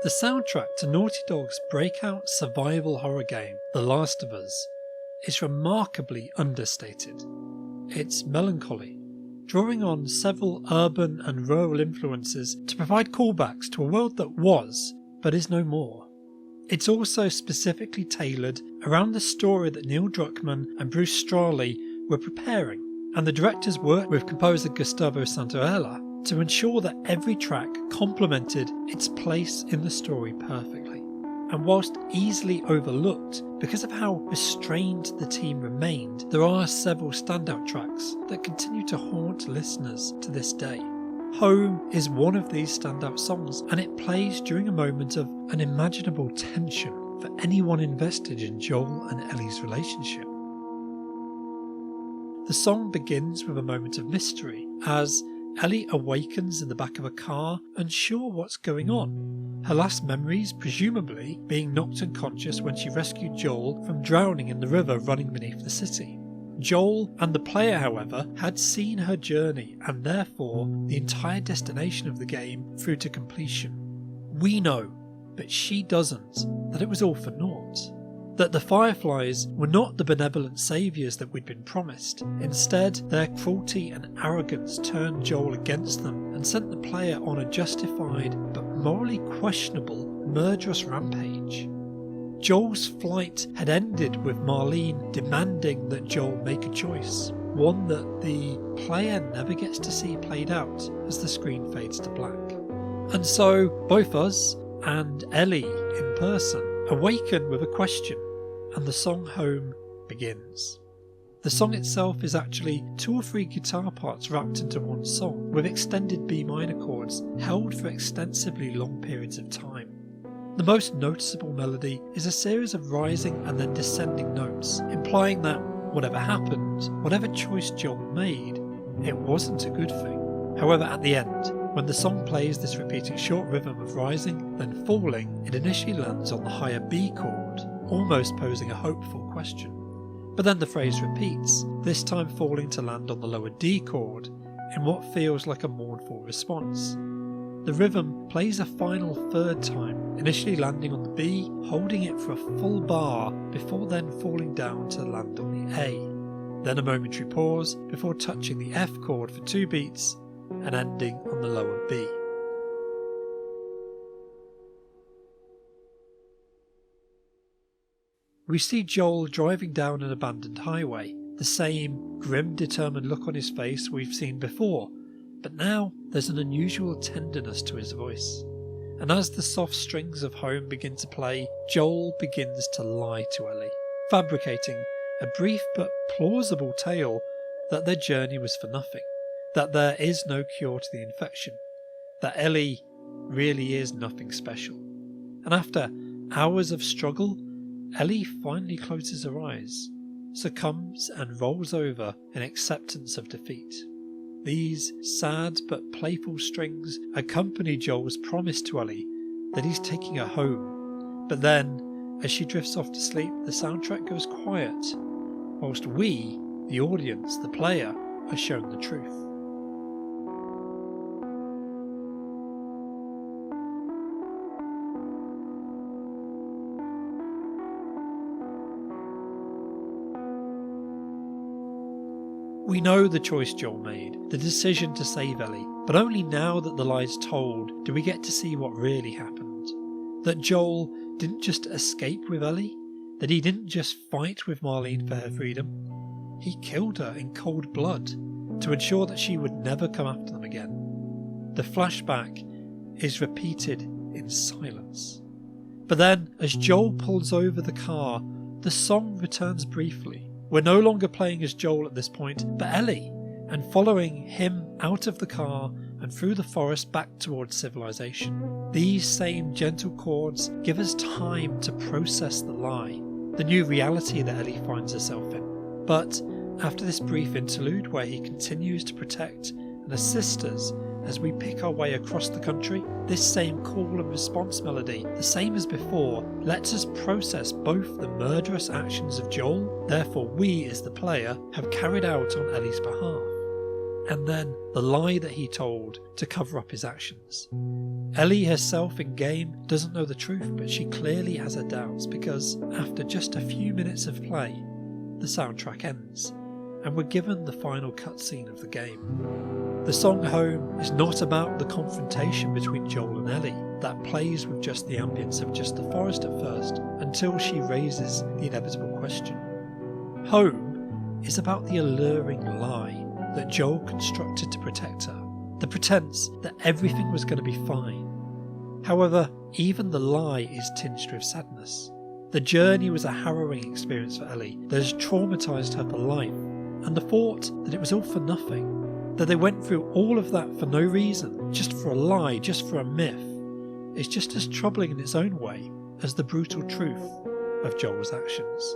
The soundtrack to Naughty Dog's breakout survival horror game, The Last of Us, is remarkably understated. It's melancholy, drawing on several urban and rural influences to provide callbacks to a world that was, but is no more. It's also specifically tailored around the story that Neil Druckmann and Bruce Straley were preparing, and the directors worked with composer Gustavo Santaella to ensure that every track complemented its place in the story perfectly. And whilst easily overlooked because of how restrained the team remained, there are several standout tracks that continue to haunt listeners to this day. Home is one of these standout songs, and it plays during a moment of unimaginable tension for anyone invested in Joel and Ellie's relationship. The song begins with a moment of mystery as Ellie awakens in the back of a car, unsure what's going on. Her last memories presumably being knocked unconscious when she rescued Joel from drowning in the river running beneath the city. Joel and the player, however, had seen her journey and therefore the entire destination of the game through to completion. We know, but she doesn't, that it was all for naught. That the Fireflies were not the benevolent saviours that we'd been promised. Instead, their cruelty and arrogance turned Joel against them and sent the player on a justified but morally questionable murderous rampage. Joel's flight had ended with Marlene demanding that Joel make a choice, one that the player never gets to see played out as the screen fades to black. And so both us and Ellie in person awaken with a question, and the song Home begins. The song itself is actually 2 or 3 guitar parts wrapped into one song, with extended B minor chords held for extensively long periods of time. The most noticeable melody is a series of rising and then descending notes, implying that whatever happened, whatever choice Joel made, it wasn't a good thing. However, at the end, when the song plays this repeating short rhythm of rising, then falling, it initially lands on the higher B chord, almost posing a hopeful question. But then the phrase repeats, this time falling to land on the lower D chord, in what feels like a mournful response. The rhythm plays a final 3rd time, initially landing on the B, holding it for a full bar before then falling down to land on the A. Then a momentary pause before touching the F chord for 2 beats and ending on the lower B. We see Joel driving down an abandoned highway, the same grim, determined look on his face we've seen before, but now there's an unusual tenderness to his voice. And as the soft strings of Home begin to play, Joel begins to lie to Ellie, fabricating a brief but plausible tale that their journey was for nothing, that there is no cure to the infection, that Ellie really is nothing special. And after hours of struggle, Ellie finally closes her eyes, succumbs and rolls over in acceptance of defeat. These sad but playful strings accompany Joel's promise to Ellie that he's taking her home, but then, as she drifts off to sleep, the soundtrack goes quiet, whilst we, the audience, the player, are shown the truth. We know the choice Joel made, the decision to save Ellie, but only now that the lie's told do we get to see what really happened. That Joel didn't just escape with Ellie, that he didn't just fight with Marlene for her freedom. He killed her in cold blood to ensure that she would never come after them again. The flashback is repeated in silence. But then, as Joel pulls over the car, the song returns briefly. We're no longer playing as Joel at this point, but Ellie, and following him out of the car and through the forest back towards civilization. These same gentle chords give us time to process the lie, the new reality that Ellie finds herself in. But after this brief interlude where he continues to protect and assist us as we pick our way across the country, this same call and response melody, the same as before, lets us process both the murderous actions of Joel, therefore we as the player have carried out on Ellie's behalf, and then the lie that he told to cover up his actions. Ellie herself in game doesn't know the truth, but she clearly has her doubts because after just a few minutes of play, the soundtrack ends, and we're given the final cutscene of the game. The song Home is not about the confrontation between Joel and Ellie. That plays with just the ambience of just the forest at first, until she raises the inevitable question. Home is about the alluring lie that Joel constructed to protect her, the pretense that everything was going to be fine. However, even the lie is tinged with sadness. The journey was a harrowing experience for Ellie that has traumatised her for life, and the thought that it was all for nothing, that they went through all of that for no reason, just for a lie, just for a myth, is just as troubling in its own way as the brutal truth of Joel's actions.